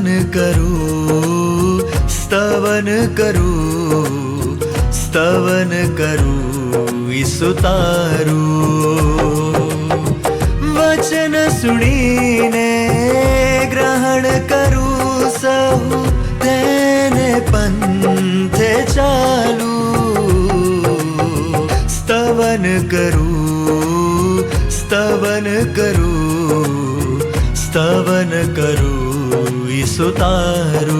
સ્તવન કરું, સ્તવન કરું, સ્તવન કરું ઈસુ તારું. વચન સુણીને ગ્રહણ કરું સહુ, તેને પંથે ચાલું. સ્તવન કરું, સ્તવન કરું, સ્તવન કરું ઈસુ તારું.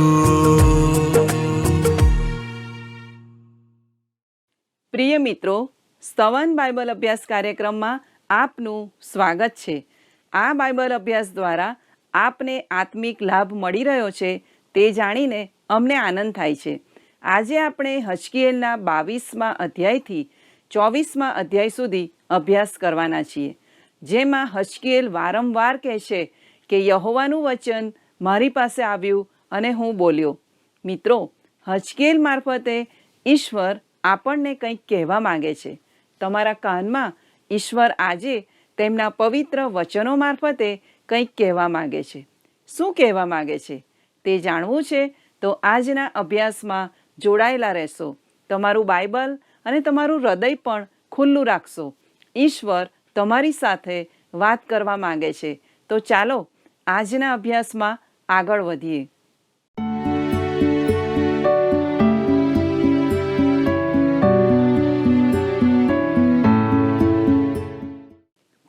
પ્રિય મિત્રો, સ્તવન બાઇબલ અભ્યાસ કાર્યક્રમમાં આપનું સ્વાગત છે. આ બાઇબલ અભ્યાસ દ્વારા આપને આત્મિક લાભ મળી રહ્યો છે તે જાણીને અમને આનંદ થાય છે. આજે આપણે હજકીએલના 22મા અધ્યાયથી 24મા અધ્યાય સુધી અભ્યાસ કરવાના છીએ, જેમાં હજકીએલ વારંવાર કહે છે કે યહોવાનું વચન મારી પાસે આવ્યું અને હું બોલ્યો. મિત્રો, હજકીએલ મારફતે ઈશ્વર આપણને કંઈક કહેવા માંગે છે. તમારા કાનમાં ઈશ્વર આજે તેમના પવિત્ર વચનો મારફતે કંઈક કહેવા માંગે છે. શું કહેવા માંગે છે તે જાણવું છે તો આજના અભ્યાસમાં જોડાયેલા રહેશો. તમારું બાઇબલ અને તમારું હૃદય પણ ખુલ્લું રાખશો. ઈશ્વર તમારી સાથે વાત કરવા માંગે છે. તો ચાલો આજના અભ્યાસમાં આગળ વધીએ.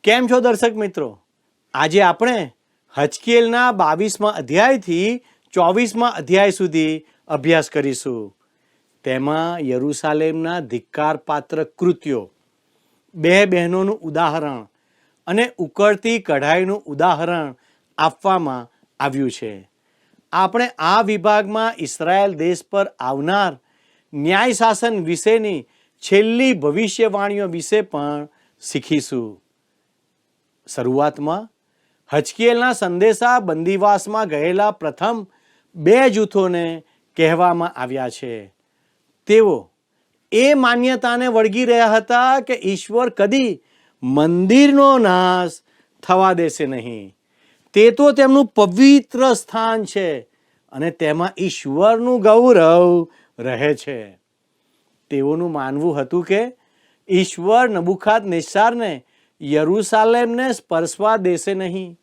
કેમ છો દર્શક મિત્રો? આજે આપણે હજકીએલના 22મા અધ્યાયથી 24મા અધ્યાય સુધી અભ્યાસ કરીશું. તેમાં યરૂશાલેમના ધિક્કારપાત્ર કૃત્યો, 2 બહેનોનું ઉદાહરણ અને ઉકળતી કઢાઈનું ઉદાહરણ આપવામાં આવ્યું છે. આપણે આ વિભાગમાં ઇસ્રાયેલ દેશ પર આવનાર ન્યાય શાસન વિશેની છેલ્લી ભવિષ્યવાણીઓ વિશે પણ શીખીશું. શરૂઆતમાં હજકીએલના સંદેશા બંદીવાસમાં ગયેલા પ્રથમ 2 જૂથોને કહેવામાં આવ્યા છે. તેઓ એ માન્યતાને વળગી રહ્યા હતા કે ઈશ્વર કદી મંદિરનો નાશ થવા દેશે નહીં. તે તો તેમનું પવિત્ર સ્થાન છે અને તેમાં ઈશ્વરનું ગૌરવ રહે છે. તેઓનું માનવું હતું કે ઈશ્વર નબુખાદનેસ્સારને યરૂશાલેમને સ્પર્શવા દેશે નહીં.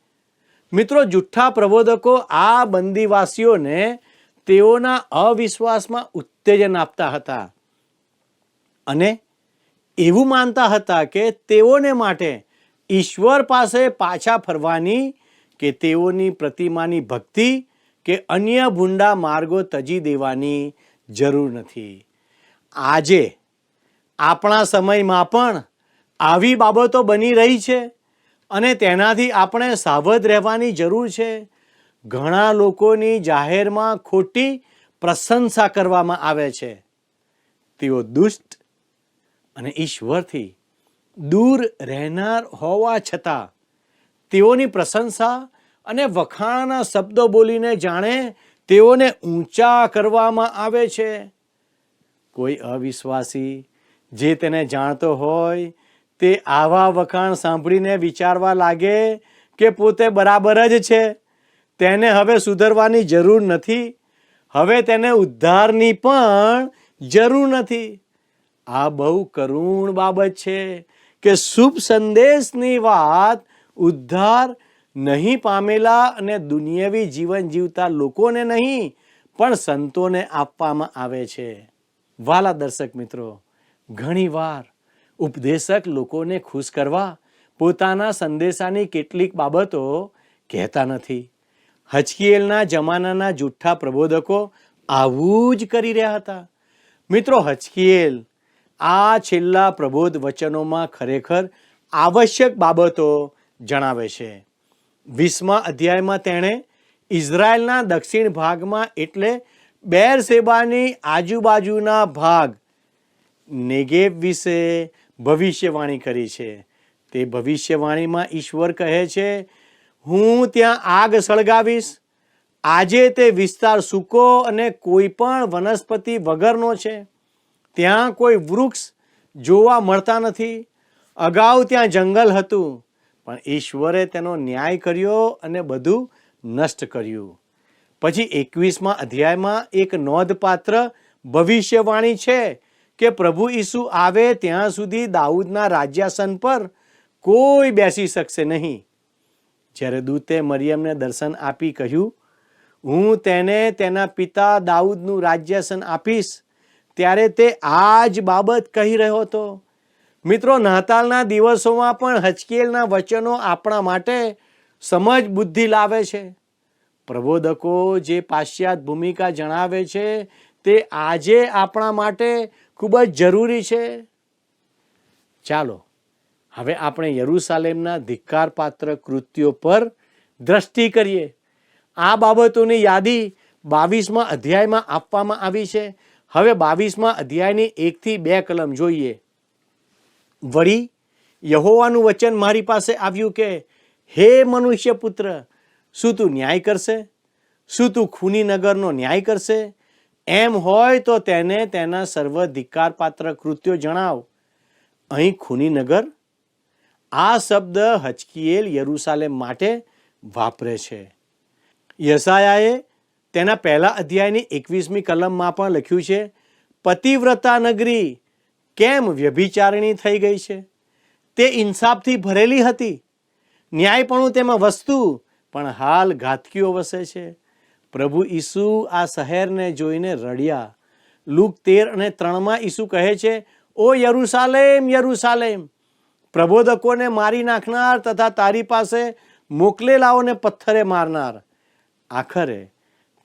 મિત્રો, જુઠ્ઠા પ્રબોધકો આ બંદીવાસીઓને તેઓના અવિશ્વાસમાં ઉત્તેજન આપતા હતા અને એવું માનતા હતા કે તેઓને માટે ઈશ્વર પાસે પાછા ફરવાની કે તેઓની પ્રતિમાની ભક્તિ કે અન્ય ભૂંડા માર્ગો તજી દેવાની જરૂર નથી. આજે આપણા સમયમાં પણ આવી બાબતો બની રહી છે અને તેનાથી આપણે સાવધ રહેવાની જરૂર છે. ઘણા લોકોની જાહેરમાં ખોટી પ્રશંસા કરવામાં આવે છે. તેઓ દુષ્ટ અને ઈશ્વરથી દૂર રહેનાર હોવા છતાં તેઓની પ્રશંસા અને વખાણના શબ્દો બોલીને જાણે તેઓને ઊંચા કરવામાં આવે છે. કોઈ અવિશ્વાસી જે તેને જાણતો હોય તે આવા વખાણ સાંભળીને વિચારવા લાગે કે પોતે બરાબર જ છે, તેને હવે સુધરવાની જરૂર નથી, હવે તેને ઉદ્ધારની પણ જરૂર નથી. આ બહુ કરુણ બાબત છે કે શુભ સંદેશની વાત ઉદ્ધાર નહીં પામેલા અને દુનિયાવી જીવન જીવતા લોકોને નહીં પણ સંતોને આપવામાં આવે છે. વાલા દર્શક મિત્રો, ઘણીવાર ઉપદેશક લોકોને ખુશ કરવા પોતાના સંદેશાની કેટલીક બાબતો કહેતા નથી. હજકીએલના જમાનાના જુઠ્ઠા પ્રબોધકો આવું જ કરી રહ્યા હતા. મિત્રો, હજકીએલ આ છેલ્લા પ્રબોધ વચનોમાં ખરેખર આવશ્યક બાબતો જણાવે છે. 20મા અધ્યાયમાં તેણે ઇઝરાયલના દક્ષિણ ભાગમાં એટલે બેરશેબાની આજુબાજુના ભાગ નેગેવ વિશે ભવિષ્યવાણી કરી છે. તે ભવિષ્યવાણીમાં ઈશ્વર કહે છે, હું ત્યાં આગ સળગાવીશ. આજે તે વિસ્તાર સૂકો અને કોઈ પણ વનસ્પતિ વગરનો છે. ત્યાં કોઈ વૃક્ષ જોવા મળતા નથી. અગાઉ ત્યાં જંગલ હતું, પણ ઈશ્વરે તેનો ન્યાય કર્યો અને બધું નષ્ટ કર્યું. પછી 21મા અધ્યાયમાં એક નોંધપાત્ર ભવિષ્યવાણી છે કે પ્રભુ ઈસુ આવે ત્યાં સુધી દાઉદના રાજ્યાસન પર કોઈ બેસી શકશે નહીં. જ્યારે દૂતે મરિયમને દર્શન આપી કહ્યું, હું તેને તેના પિતા દાઉદનું રાજ્યાસન આપીશ, ત્યારે તે આ જ બાબત કહી રહ્યો હતો. મિત્રો, નાતાલના દિવસોમાં પણ હજકીએલના વચનો આપણા માટે સમજ બુદ્ધિ લાવે છે. પ્રબોધકો જે પાશ્ચાત્ય ભૂમિકા જણાવે છે તે આજે આપણા માટે ખૂબ જ જરૂરી છે. ચાલો હવે આપણે યરૂશાલેમના ધિક્કારપાત્ર કૃત્યો પર દ્રષ્ટિ કરીએ. આ બાબતોની યાદી 22મા અધ્યાયમાં આપવામાં આવી છે. હવે 22મા અધ્યાયની 1 થી 2 કલમ જોઈએ. વળી યહોવાનું વચન મારી પાસે આવ્યું કે, હે મનુષ્ય પુત્ર, શું તું ન્યાય કરશે? શું તું ખૂની નગરનો ન્યાય કરશે? એમ હોય તો તેને તેના સર્વ ધિક્કારપાત્ર કૃત્યો જણાવ. અહીં ખૂની નગર, આ શબ્દ હજકીએલ યરૂશાલેમ માટે વાપરે છે. યશાયાએ તેના પહેલા અધ્યાયની 21મી કલમમાં પણ લખ્યું છે, પતિવ્રતા નગરી કેમ વ્યભિચારિણી થઈ ગઈ છે? તે ઇન્સાફથી ભરેલી હતી, ન્યાયપણું તેમાં વસતું, પણ હાલ ઘાતકીઓ વસે છે. પ્રભુ ઈસુ આ શહેરને જોઈને રડ્યા. લુક 13:3 ઈસુ કહે છે, ઓ યરૂશાલેમ, યરૂશાલેમ, પ્રબોધકોને મારી નાખનાર તથા તારી પાસે મોકલેલાઓને પથ્થરે મારનાર. આખરે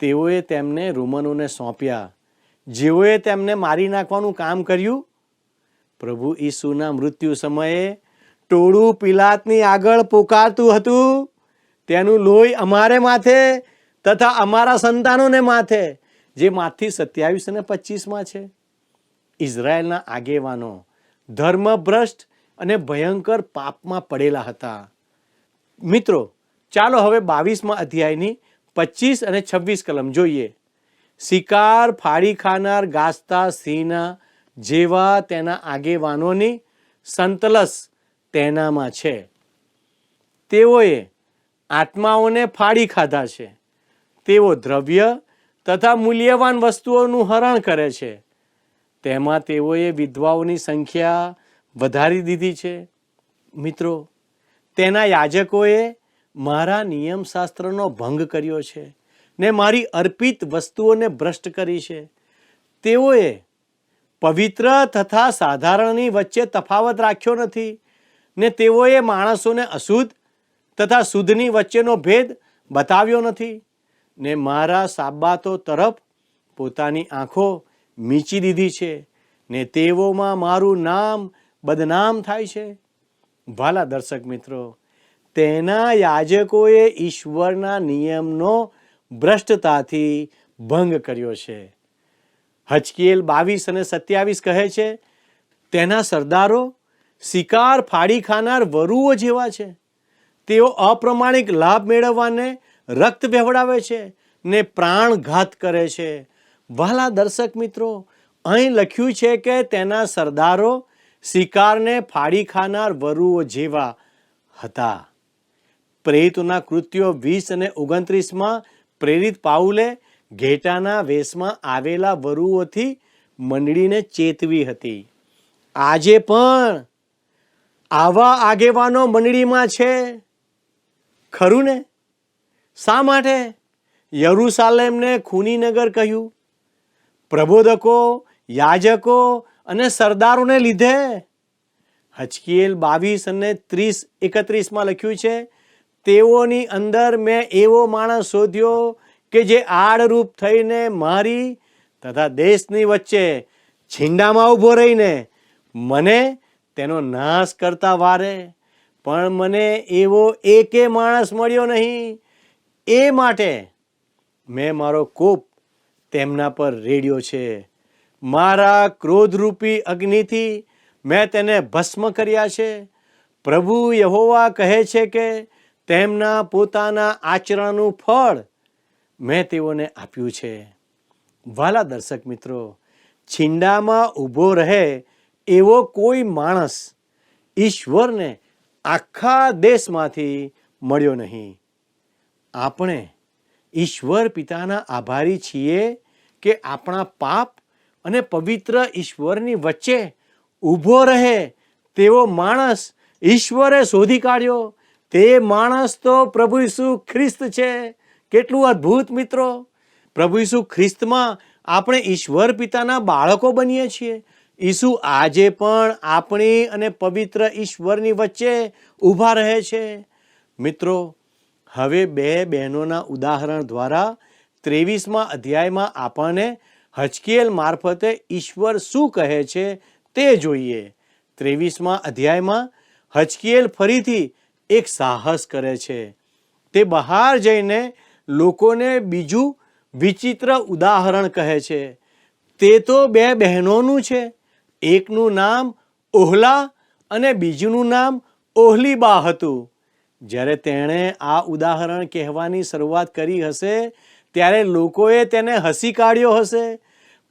તેઓએ તેમને રોમનોને સોંપ્યા, જેઓએ તેમને મારી નાખવાનું કામ કર્યું. પ્રભુ ઈસુના મૃત્યુ સમયે ટોળું પિલાતની આગળ પુકારતું હતું, તેનું લોહી અમારે માથે તથા અમારા સંતાનોને માથે, જે માથી 27 અને 25માં છે. ઇઝરાયેલના આગેવાનો ધર્મભ્રષ્ટ અને ભયંકર પાપમાં પડેલા હતા. મિત્રો, ચાલો હવે 22મા અધ્યાયની 25 અને 26 કલમ જોઈએ. શિકાર ફાડી ખાનાર ગાજતા સિંહના જેવા તેના આગેવાનોની સંતલસ તેનામાં છે. તેઓએ આત્માઓને ફાડી ખાધા છે. તેઓ દ્રવ્ય તથા મૂલ્યવાન વસ્તુઓનું હરણ કરે છે. તેમાં તેઓએ વિધવાઓની સંખ્યા વધારી દીધી છે. મિત્રો, તેના યાજકોએ મારા નિયમશાસ્ત્રનો ભંગ કર્યો છે ને મારી અર્પિત વસ્તુઓને ભ્રષ્ટ કરી છે. તેઓએ પવિત્ર તથા સાધારણની વચ્ચે તફાવત રાખ્યો નથી ને તેઓએ માણસોને અશુદ્ધ તથા શુદ્ધની વચ્ચેનો ભેદ બતાવ્યો નથી ને મારા સાબાતો તરફ પોતાની આંખો મીચી દીધી છે ને તેઓમાં મારું નામ બદનામ થાય છે. વાલા દર્શક મિત્રો, તેના યાજકોએ ઈશ્વરના નિયમનો ભ્રષ્ટતાથી ભંગ કર્યો છે. હજકીએલ 22 અને 27 કહે છે, તેના સરદારો શિકાર ફાડી ખાનાર વરુઓ જેવા છે. તેઓ અપ્રમાણિક લાભ મેળવવાને રક્ત વહેવડાવે છે ને પ્રાણઘાત કરે છે. વાલા દર્શક મિત્રો, અહીં લખ્યું છે કે તેના સરદારો શિકારને ફાડી ખાનાર વરુઓ જેવા હતા. પ્રેરિતોના કૃત્યો 20 અને 29માં પ્રેરિત પાઉલે ઘેટાના વેશમાં આવેલા વરુઓથી મંડળીને ચેતવી હતી. આજે પણ આવા આગેવાનો મંડળીમાં છે, ખરું ને? શા માટે યરૂશાલેમને ખૂની નગર કહ્યું? પ્રબોધકો, યાજકો અને સરદારોને લીધે. હજકીએલ 22 અને 30-31માં લખ્યું છે, તેઓની અંદર મેં એવો માણસ શોધ્યો કે જે આડરૂપ થઈને મારી તથા દેશની વચ્ચે છીંડામાં ઊભો રહીને મને તેનો નાશ કરતા વારે, પણ મને એવો એકે માણસ મળ્યો નહીં. એ માટે મેં મારો કોપ તેમના પર રેડ્યો છે. મારા ક્રોધરૂપી અગ્નિથી મેં તેને ભસ્મ કર્યા છે. પ્રભુ યહોવા કહે છે કે તેમના પોતાના આચરણનું ફળ મેં તેઓને આપ્યું છે. વાલા દર્શક મિત્રો, છીંડામાં ઊભો રહે એવો કોઈ માણસ ઈશ્વરને આખા દેશમાંથી મળ્યો નહીં. આપણે ઈશ્વર પિતાના આભારી છીએ કે આપણા પાપ અને પવિત્ર ઈશ્વરની વચ્ચે ઊભો રહે તેવો માણસ ઈશ્વરે શોધી કાઢ્યો. તે માણસ તો પ્રભુ ઈસુ ખ્રિસ્ત છે. કેટલું અદ્ભુત મિત્રો! પ્રભુ ઈસુ ખ્રિસ્તમાં આપણે ઈશ્વર પિતાના બાળકો બનીએ છીએ. ઈસુ આજે પણ આપણી અને પવિત્ર ઈશ્વરની વચ્ચે ઊભા રહે છે. મિત્રો, હવે બે બહેનોના ઉદાહરણ દ્વારા 23મા અધ્યાયમાં આપણને હજકીએલ મારફતે ઈશ્વર શું કહે છે તે જોઈએ. 23મા અધ્યાયમાં હજકીએલ ફરીથી એક સાહસ કરે છે. તે બહાર જઈને લોકોને બીજું વિચિત્ર ઉદાહરણ કહે છે. તે તો બે બહેનોનું છે. એકનું નામ ઓહલા અને બીજુંનું નામ ઓહલીબા હતું. જ્યારે તેણે આ ઉદાહરણ કહેવાની શરૂઆત કરી હશે ત્યારે લોકોએ તેને હસી કાઢ્યો હશે.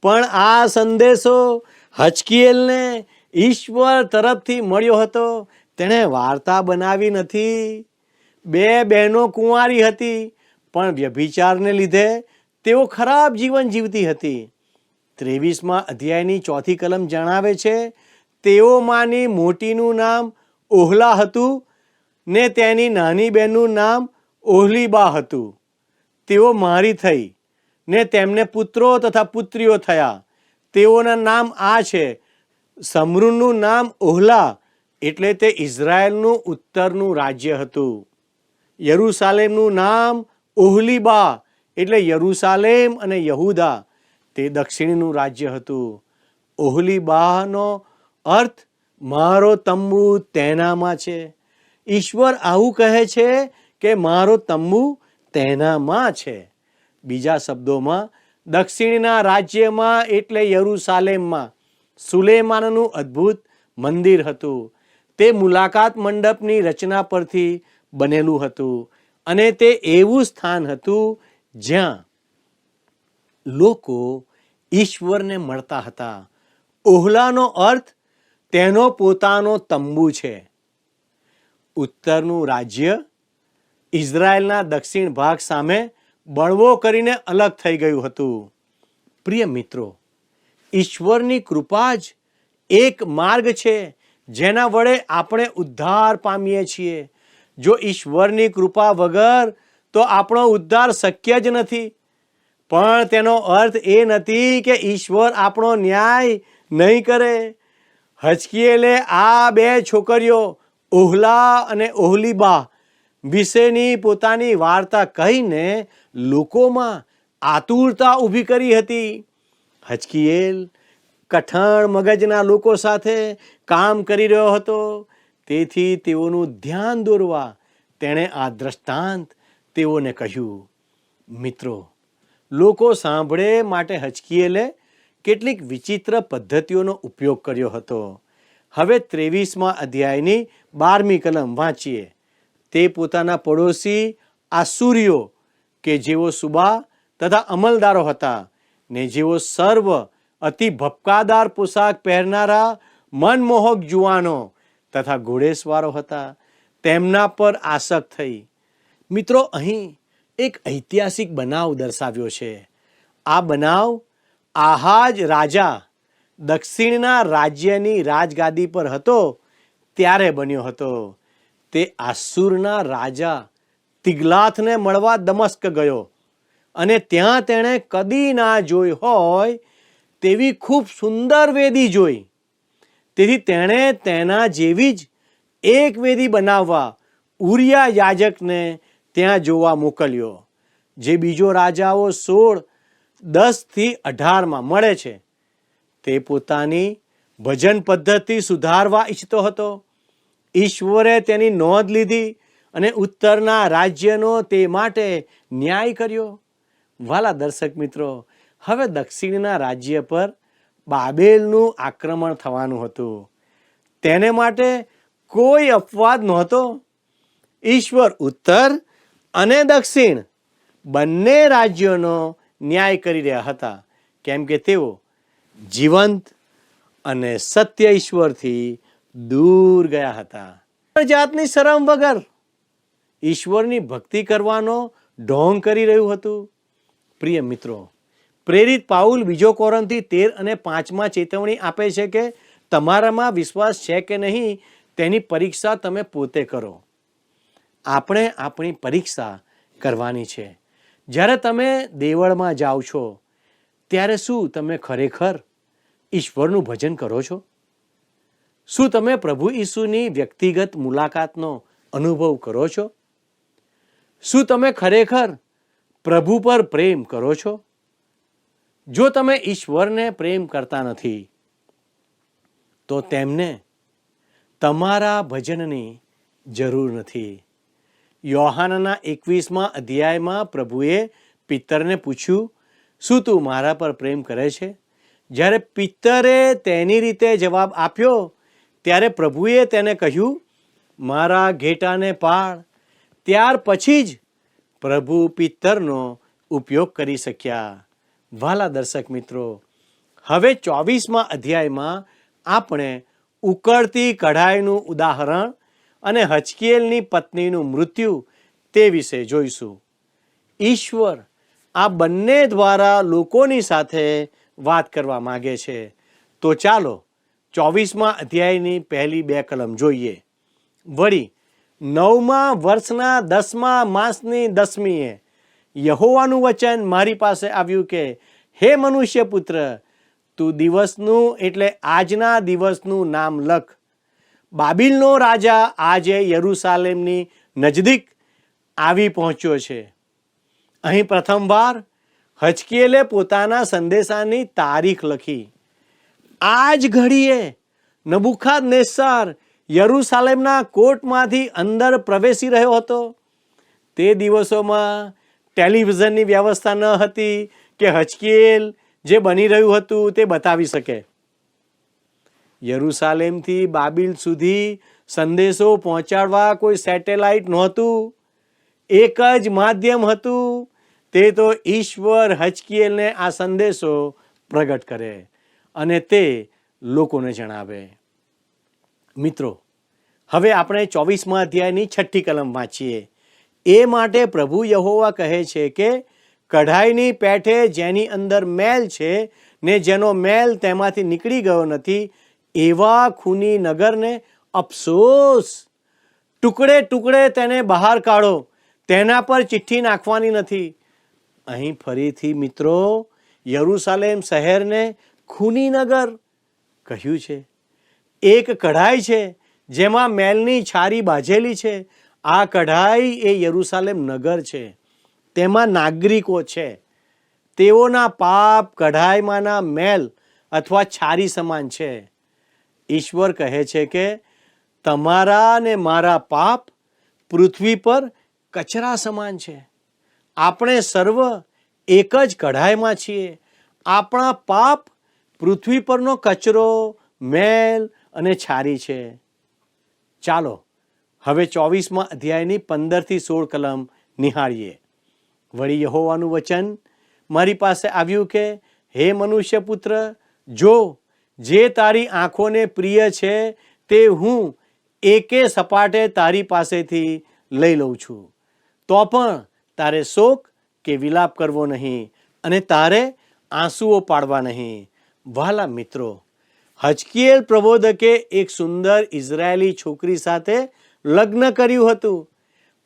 પણ આ સંદેશો હજકીએલને ઈશ્વર તરફથી મળ્યો હતો. તેણે વાર્તા બનાવી નથી. બે બહેનો કુંવારી હતી, પણ વ્યભિચારને લીધે તેઓ ખરાબ જીવન જીવતી હતી. 23મા અધ્યાયની 4th કલમ જણાવે છે, તેઓમાંની મોટીનું નામ ઓહલા હતું ને તેની નાની બહેનનું નામ ઓહલીબા હતું. તેઓ મારી થઈ ને તેમને પુત્રો તથા પુત્રીઓ થયા. તેઓના નામ આ છે: સમરૂનનું નામ ઓહલા એટલે તે ઇઝરાયલનું ઉત્તરનું રાજ્ય હતું. યરૂશાલેમનું નામ ઓહલીબા એટલે યરૂશાલેમ અને યહૂદા તે દક્ષિણનું રાજ્ય હતું. ઓહલીબાનો અર્થ મારો તંબુ તેનામાં છે. ઈશ્વર આવું કહે છે કે મારો તંબુ તેનામાં છે. બીજા શબ્દોમાં, દક્ષિણના રાજ્યમાં એટલે યરૂશાલેમમાં સુલેમાનનું અદ્ભુત મંદિર હતું. તે મુલાકાત મંડપની રચના પરથી બનેલું હતું અને તે એવું સ્થાન હતું જ્યાં લોકો ઈશ્વરને મળતા હતા. ઓહલાનો અર્થ તેનો પોતાનો તંબુ છે. ઉત્તરનું રાજ્ય ઇઝરાયલના દક્ષિણ ભાગ સામે બળવો કરીને અલગ થઈ ગયું હતું. પ્રિય મિત્રો, ઈશ્વરની કૃપા જ એક માર્ગ છે જેના વડે આપણે ઉદ્ધાર પામીએ છીએ. જો ઈશ્વરની કૃપા વગર તો આપણો ઉદ્ધાર શક્ય જ નથી. પણ તેનો અર્થ એ નથી કે ઈશ્વર આપણો ન્યાય નહીં કરે. હજકીએલે આ બે છોકરીઓ ઓહલા અને ઓહલીબા વિશેની પોતાની વાર્તા કહીને લોકોમાં આતુરતા ઊભી કરી હતી. હજકીએલ કઠણ મગજના લોકો સાથે કામ કરી રહ્યો હતો. તેથી તેઓનું ધ્યાન દોરવા તેણે આ દ્રષ્ટાંત તેઓને કહ્યું. મિત્રો, લોકો સાંભળે માટે હજકીએલે કેટલીક વિચિત્ર પદ્ધતિઓનો ઉપયોગ કર્યો હતો. હવે 23મા અધ્યાયની 12મી કલમ વાંચીએ. તે પોતાના પડોશી આસુરીઓ કે જેઓ સુબા તથા અમલદારો હતા ને જેઓ સર્વ અતિ ભપકાદાર પોશાક પહેરનારા મનમોહક જુવાનો તથા ઘોડેસવારો હતા, તેમના પર આસક્ત થઈ. મિત્રો, અહીં એક ઐતિહાસિક બનાવ દર્શાવ્યો છે. આ બનાવ આહાજ રાજા દક્ષિણના રાજ્યની રાજગાદી પર હતો ત્યારે બન્યો હતો. તે આસુરના રાજા તિગ્લાથને મળવા દમસ્ક ગયો અને ત્યાં તેણે કદી ના જોઈ હોય તેવી ખૂબ સુંદર વેદી જોઈ. તેથી તેણે તેના જેવી જ એક વેદી બનાવવા ઉરિયા યાજકને ત્યાં જોવા મોકલ્યો, જે બીજો રાજાઓ 16:10-18 મળે છે. તે પોતાની ભજન પદ્ધતિ સુધારવા ઈચ્છતો હતો. ઈશ્વરે તેની નોંધ લીધી અને ઉત્તરના રાજ્યનો તે માટે ન્યાય કર્યો. વાલા દર્શક મિત્રો, હવે દક્ષિણના રાજ્ય પર બાબેલનું આક્રમણ થવાનું હતું. તેને માટે કોઈ અપવાદ નહોતો. ઈશ્વર ઉત્તર અને દક્ષિણ બંને રાજ્યોનો ન્યાય કરી રહ્યા હતા, કેમ કે તેઓ જીવંત અને સત્ય ઈશ્વરથી દૂર ગયા હતા. જાતની શરમ વગર ઈશ્વરની ભક્તિ કરવાનો ઢોંગ કરી રહ્યું હતું? પ્રિય મિત્રો, પ્રેરિત પાઉલ 2 કોરિન્થી 13 અને 5માં ચેતવણી આપે છે કે તમારામાં વિશ્વાસ છે કે નહીં તેની પરીક્ષા તમે પોતે કરો. આપણે આપણી પરીક્ષા કરવાની છે. જ્યારે તમે દેવળમાં જાઓ છો ત્યારે શું તમે ખરેખર ઈશ્વરનું ભજન કરો છો? શું તમે પ્રભુ ઈસુની વ્યક્તિગત મુલાકાતનો અનુભવ કરો છો? શું તમે ખરેખર પ્રભુ પર પ્રેમ કરો છો? જો તમે ઈશ્વરને પ્રેમ કરતા નથી તો તેમને તમારા ભજનની જરૂર નથી. યોહાનના 21મા અધ્યાયમાં પ્રભુએ પિત્તરને પૂછ્યું, શું તું મારા પર પ્રેમ કરે છે? જ્યારે પિત્તરે તેની રીતે જવાબ આપ્યો ત્યારે પ્રભુએ તેને કહ્યું, મારા ઘેટાને પાળ. ત્યાર પછી જ પ્રભુ પિત્તરનો ઉપયોગ કરી શક્યા. વાલા દર્શક મિત્રો, હવે 24મા અધ્યાયમાં આપણે ઉકળતી કઢાઈનું ઉદાહરણ અને હજકીએલની પત્નીનું મૃત્યુ તે વિશે જોઈશું. ઈશ્વર આ બંને દ્વારા લોકોની સાથે વાત કરવા માગે છે. તો ચાલો 24મા અધ્યાયની પહેલી 2 કલમ જોઈએ. વળી 9મા વર્ષના 10મા માસની 10મીએ યહોવાનું વચન મારી પાસે આવ્યું કે, હે મનુષ્ય પુત્ર, તું દિવસનું એટલે આજના દિવસનું નામ લખ. બાબિલનો રાજા આજે યરૂશાલેમની નજદીક આવી પહોંચ્યો છે. અહીં પ્રથમવાર હજકીએલે પોતાના સંદેશાની તારીખ લખી. આ જ ઘડીએ નબુખાદનેસ્સર યરૂશાલેમના કોટમાંથી અંદર પ્રવેશી રહ્યો હતો. તે દિવસોમાં ટેલિવિઝનની વ્યવસ્થા ન હતી કે હજકીએલ જે બની રહ્યું હતું તે બતાવી શકે. યરૂશાલેમથી બાબિલ સુધી સંદેશો પહોંચાડવા કોઈ સેટેલાઇટ નહોતું. એક જ માધ્યમ હતું, તે તો ઈશ્વર હજકીએલને આ સંદેશો પ્રગટ કરે અને તે લોકોને જણાવે. મિત્રો, હવે આપણે 24મા અધ્યાયની 6ઠ્ઠી કલમ વાંચીએ. એ માટે પ્રભુ યહોવા કહે છે કે કઢાઈની પેઠે જેની અંદર મેલ છે ને જેનો મેલ તેમાંથી નીકળી ગયો નથી, એવા ખૂની નગરને અફસોસ. ટુકડે ટુકડે તેને બહાર કાઢો, તેના પર ચિઠ્ઠી નાખવાની નથી. અહીં ફરીથી મિત્રો યરૂશાલેમ શહેરને ખૂની નગર કહ્યું છે. એક કઢાઈ છે જેમાં મેલની છારી બાજેલી છે. આ કઢાઈ એ યરૂશાલેમ નગર છે. તેમાં નાગરિકો છે. તેઓના પાપ કઢાઈમાંના મેલ અથવા છારી સમાન છે. ઈશ્વર કહે છે કે તમારા ને મારા પાપ પૃથ્વી પર કચરા સમાન છે. આપણે સર્વ એક જ કઢાઈમાં છીએ. આપણા પાપ પૃથ્વી પરનો કચરો, મેલ અને છારી છે. ચાલો હવે 24મા અધ્યાયની 15 થી 16 કલમ નિહાળીએ. વળી યહોવાનું વચન મારી પાસે આવ્યું કે, હે મનુષ્ય પુત્ર, જો જે તારી આંખોને પ્રિય છે તે હું એકે સપાટે તારી પાસેથી લઈ લઉં છું. તો પણ તારે શોક કે વિલાપ કરવો નહીં અને તારે આંસુઓ પાડવા નહીં. વહાલા મિત્રો, હજકીએલ પ્રબોધકે એક સુંદર ઇઝરાયેલી છોકરી સાથે લગ્ન કર્યું હતું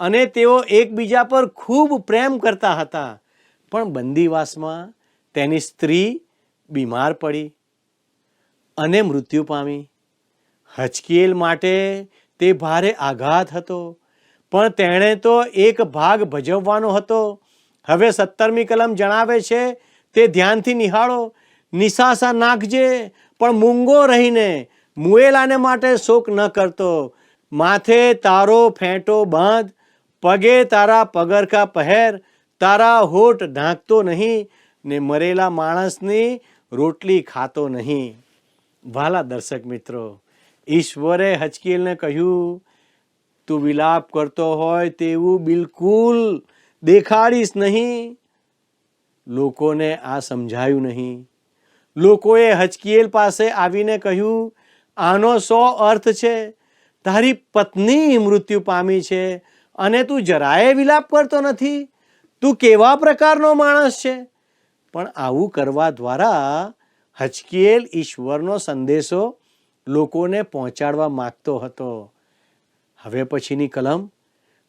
અને તેઓ એકબીજા પર ખૂબ પ્રેમ કરતા હતા. પણ બંદીવાસમાં તેની સ્ત્રી બીમાર પડી અને મૃત્યુ પામી. હજકીએલ માટે તે ભારે આઘાત હતો, પણ તેણે તો એક ભાગ ભજવવાનો હતો. હવે 17મી કલમ જણાવે છે, તે ધ્યાનથી નિહાળો. નિશાસા નાખજે, પણ મૂંગો રહીને મુએલાને માટે શોક ન કરતો. માથે તારો ફેંટો બાંધ, પગે તારા પગરખા પહેર, તારા હોઠ ઢાંકતો નહીં ને મરેલા માણસની રોટલી ખાતો નહીં. વાલા દર્શક મિત્રો, ઈશ્વરે હજકીએલને કહ્યું, તું વિલાપ કરતો હોય તેવું બિલકુલ દેખાડીશ નહીં. લોકોને આ સમજાયું નહીં. લોકોએ હજકીએલ પાસે આવીને કહ્યું, આનો શો અર્થ છે? તારી પત્ની મૃત્યુ પામી છે અને તું જરાય વિલાપ કરતો નથી. તું કેવા પ્રકારનો માણસ છે? પણ આવું કરવા દ્વારા હજકીએલ ઈશ્વરનો સંદેશો લોકોને પહોંચાડવા માંગતો હતો. હવે પછીની કલમ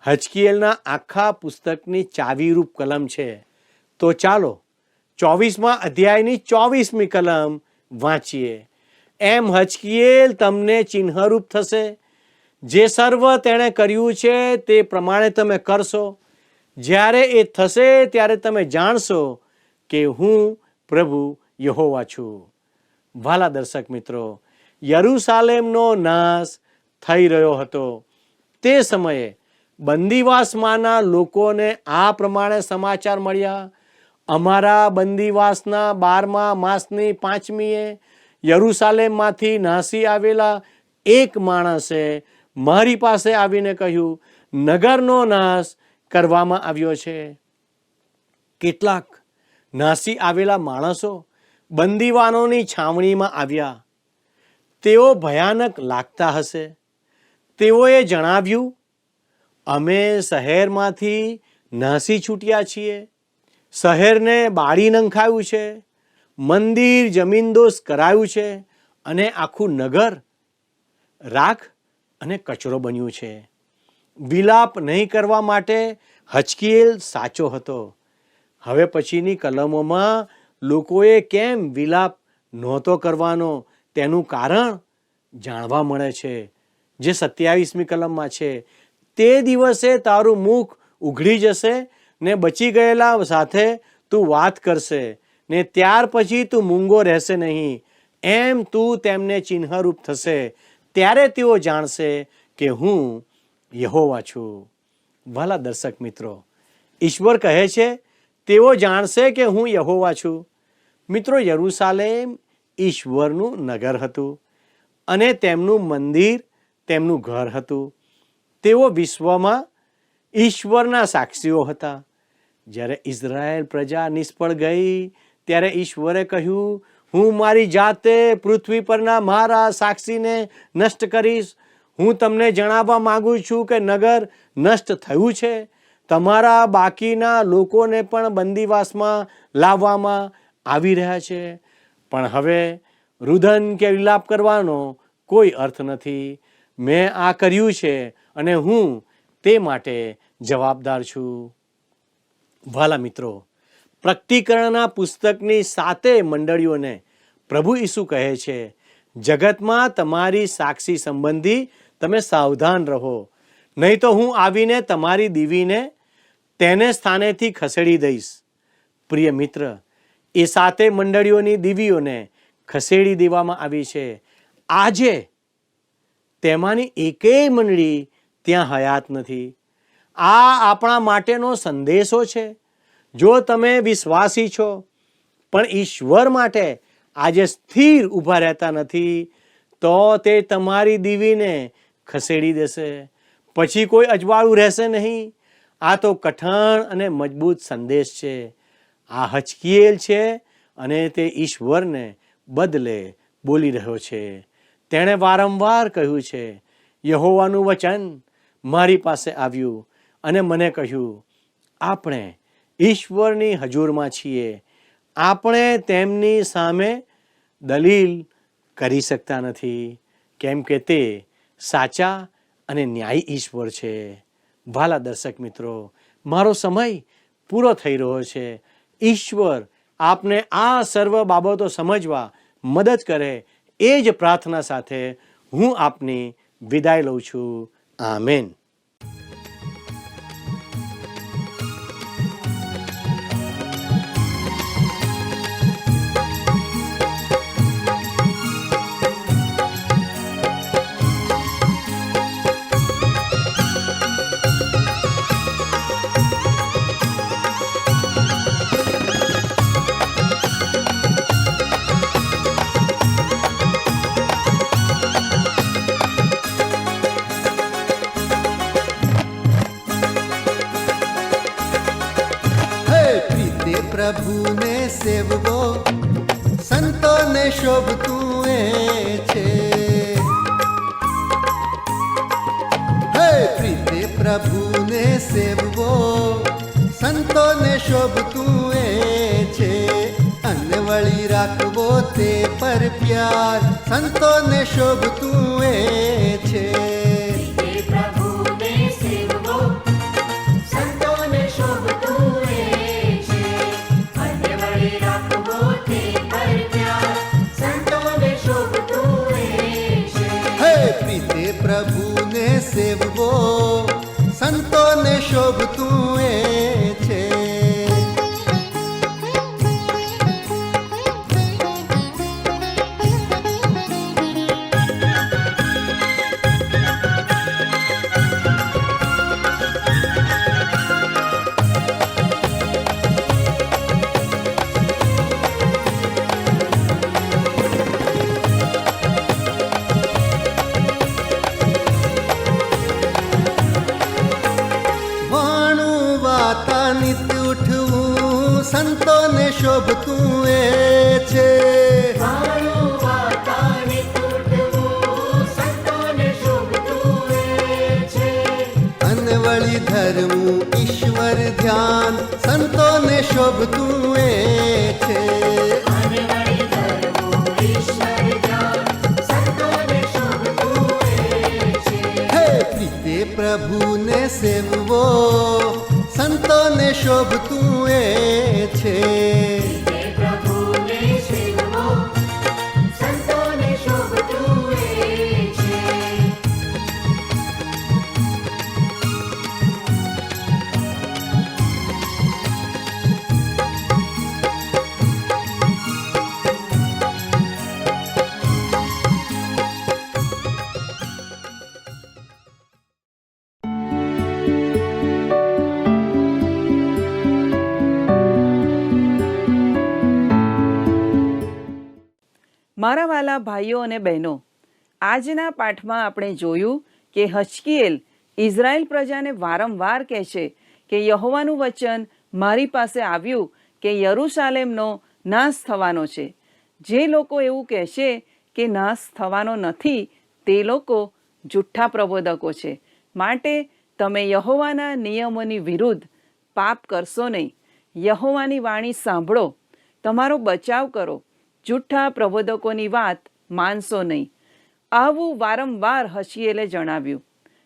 હજકીએલના આખા પુસ્તકની ચાવીરૂપ કલમ છે. તો ચાલો 24મા અધ્યાયની 24મી કલમ વાંચીએ. એમ હજકીએલ તમને ચિહ્નરૂપ થશે. જે સર્વ તેણે કર્યું છે તે પ્રમાણે તમે કરશો. જ્યારે એ થશે ત્યારે તમે જાણશો કે હું પ્રભુ યહોવા છું. વાલા દર્શક મિત્રો, યરૂશાલેમનો નાશ થઈ રહ્યો હતો. તે સમયે બંદીવાસમાંના લોકોને આ પ્રમાણે સમાચાર મળ્યા. અમારા બંદીવાસના 12મા માસની 5મીએ યરૂશાલેમમાંથી નાસી આવેલા એક માણસે મારી પાસે આવીને કહ્યું, નગરનો નાશ કરવામાં આવ્યો છે. કેટલાક નાસી આવેલા માણસો બંદીવાનોની છાવણીમાં આવ્યા. તેઓ ભયાનક લાગતા હશે. તેઓએ જણાવ્યું, અમે શહેરમાંથી નાસી છૂટ્યા છીએ. શહેરને બાળી નંખાયું છે, મંદિર જમીનદોસ કરાયું છે અને આખું નગર રાખ અને કચરો બન્યું છે. વિલાપ નહીં કરવા માટે હજકીએલ સાચો હતો. હવે પછીની કલમોમાં લોકોએ કેમ વિલાપ નહોતો કરવાનો તેનું કારણ જાણવા મળે છે, જે 27મી કલમમાં છે. તે દિવસે તારું મુખ ઉઘડી જશે ને બચી ગયેલા સાથે તું વાત કરશે ને ત્યાર પછી તું મૂંગો રહેશે નહીં. એમ તું તેમને ચિહ્નરૂપ થશે. ત્યારે તેઓ જાણશે કે હું યહોવા છું. વાલા દર્શક મિત્રો, ઈશ્વર કહે છે તેઓ જાણશે કે હું યહોવા છું. મિત્રો, યરૂશાલેમ ઈશ્વરનું નગર હતું અને તેમનું મંદિર તેમનું ઘર હતું. તેઓ વિશ્વમાં ઈશ્વરના સાક્ષીઓ હતા. જ્યારે ઇઝરાયેલ પ્રજા નિષ્ફળ ગઈ ત્યારે ઈશ્વરે કહ્યું, હું મારી જાતે પૃથ્વી પરના મારા સાક્ષીને નષ્ટ કરીશ. હું તમને જણાવવા માંગુ છું કે નગર નષ્ટ થયું છે. તમારા બાકીના લોકોને પણ બંદીવાસમાં લાવવામાં આવી રહ્યા છે. પણ હવે રુદન કે વિલાપ કરવાનો કોઈ અર્થ નથી. મેં આ કર્યું છે અને હું તે માટે જવાબદાર છું. વાલા મિત્રો, પ્રકટીકરણના પુસ્તકની 7 મંડળીઓને પ્રભુ ઈસુ કહે છે, જગતમાં તમારી સાક્ષી સંબંધી તમે સાવધાન રહો, નહીં તો હું આવીને તમારી દીવીને તેને સ્થાનેથી ખસેડી દઈશ. પ્રિય મિત્ર, એ 7 મંડળીઓની દીવીઓને ખસેડી દેવામાં આવી છે. આજે તેમાંની એકેય મંડળી ત્યાં હયાત નથી. આ આપણા માટેનો સંદેશો છે. જો તમે વિશ્વાસી છો પણ ઈશ્વર માટે આજે સ્થિર ઊભા રહેતા નથી, તો તે તમારી દીવીને ખસેડી દેશે. પછી કોઈ અજવાળું રહેશે નહીં. આ તો કઠણ અને મજબૂત સંદેશ છે. આ હજકીએલ છે અને તે ઈશ્વરને બદલે બોલી રહ્યો છે. તેણે વારંવાર કહ્યું છે, યહોવાનું વચન મારી પાસે આવ્યું અને મને કહ્યું, આપણે ઈશ્વરની હજુરમાં છીએ. આપણે તેમની સામે દલીલ કરી શકતા નથી, કેમ કે તે સાચા અને ન્યાયી ઈશ્વર છે. વાલા દર્શક મિત્રો, મારો સમય પૂરો થઈ રહ્યો છે. ઈશ્વર આપને આ સર્વ બાબતો સમજવા મદદ કરે, એ જ પ્રાર્થના સાથે હું આપની વિદાય લઉં છું. આમેન. प्रभु ने सेवको संतो ने शोभतुं ए छे। हे प्रीते प्रभु ने सेवको संतो ने શોભતું એ છે. અને વળી રાખવો તે પર પ્યાર સંતોને શોભતું એ છે. પ્રભુને સેવવો સંતોને શોભતું એ છે. અને વળી રાખવો તે પર પ્યાર સંતોને શોભતું એ છે. હે પ્રીતે પ્રભુને સેવવો સંતોને શોભતું એ છે. નિત ઉઠવું સંતોને શોભતું એ છે. વાળું વાતાને તૂટવું સંતોને શોભતું એ છે. અને વળી ધરવું ઈશ્વર ધ્યાન સંતોને શોભતું એ છે. અને વળી ધરવું ઈશ્વર ધ્યાન સંતોને શોભતું એ છે. હે પ્રીતે પ્રભુને સેવવો સંતોને શોભતું એ છે. પ્રભુને સેવવો સંતોને શોભતું એ છે. મારા વાલા ભાઈઓ અને બહેનો, આજના પાઠમાં આપણે જોયું કે હજકીએલ ઇઝરાયેલ પ્રજાને વારંવાર કહે છે કે યહોવાનું વચન મારી પાસે આવ્યું કે યરૂશાલેમનો નાશ થવાનો છે. જે લોકો એવું કહેશે કે નાશ થવાનો નથી તે લોકો જુઠ્ઠા પ્રબોધકો છે. માટે તમે યહોવાના નિયમોની વિરુદ્ધ પાપ કરશો નહીં. યહોવાની વાણી સાંભળો, તમારો બચાવ કરો. જુઠ્ઠા પ્રબોધકોની વાત માનશો નહીં. આવું વારંવાર હજકીએલે જણાવ્યું.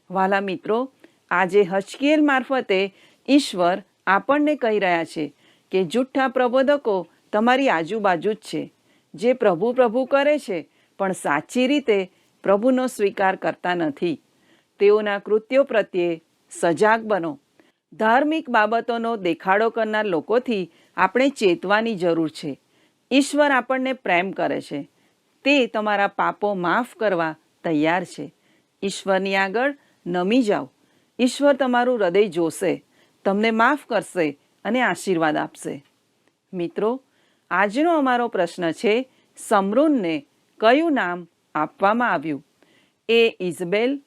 વાલા મિત્રો, આજે હજકીએલ મારફતે ઈશ્વર આપણને કહી રહ્યા છે કે જુઠ્ઠા પ્રબોધકો તમારી આજુબાજુ જ છે, જે પ્રભુ પ્રભુ કરે છે પણ સાચી રીતે પ્રભુનો સ્વીકાર કરતા નથી. તેઓના કૃત્યો પ્રત્યે સજાગ બનો. ધાર્મિક બાબતોનો દેખાડો કરનાર લોકોથી આપણે ચેતવાની જરૂર છે. ઈશ્વર આપણને પ્રેમ કરે છે. તે તમારા પાપો માફ કરવા તૈયાર છે. ઈશ્વરની આગળ નમી જાઓ. ઈશ્વર તમારું હૃદય જોશે, તમને માફ કરશે અને આશીર્વાદ આપશે. મિત્રો, આજનો અમારો પ્રશ્ન છે, સમરૂનને કયું નામ આપવામાં આવ્યું? એ ઇઝબેલ,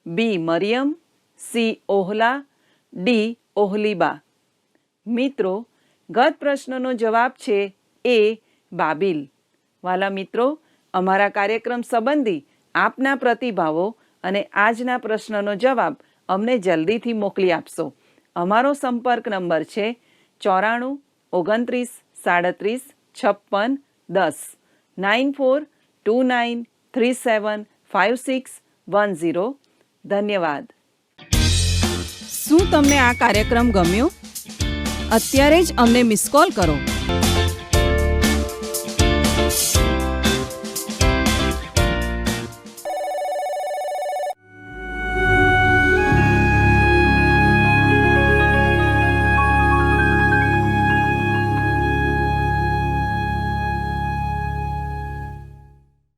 બી મરિયમ, સી ઓહલા, ડી ઓહલીબા. મિત્રો, ગત પ્રશ્નનો જવાબ છે એ બાબિલ. વાલા મિત્રો, અમારા કાર્યક્રમ સંબંધી આપના પ્રતિભાવો અને આજના પ્રશ્નનો જવાબ અમને જલ્દીથી મોકલી આપશો. અમારો સંપર્ક નંબર છે 94 29 37 56 10 9429375610. ધન્યવાદ. શું તમને આ કાર્યક્રમ ગમ્યો? અત્યારે જ અમને મિસ કોલ કરો.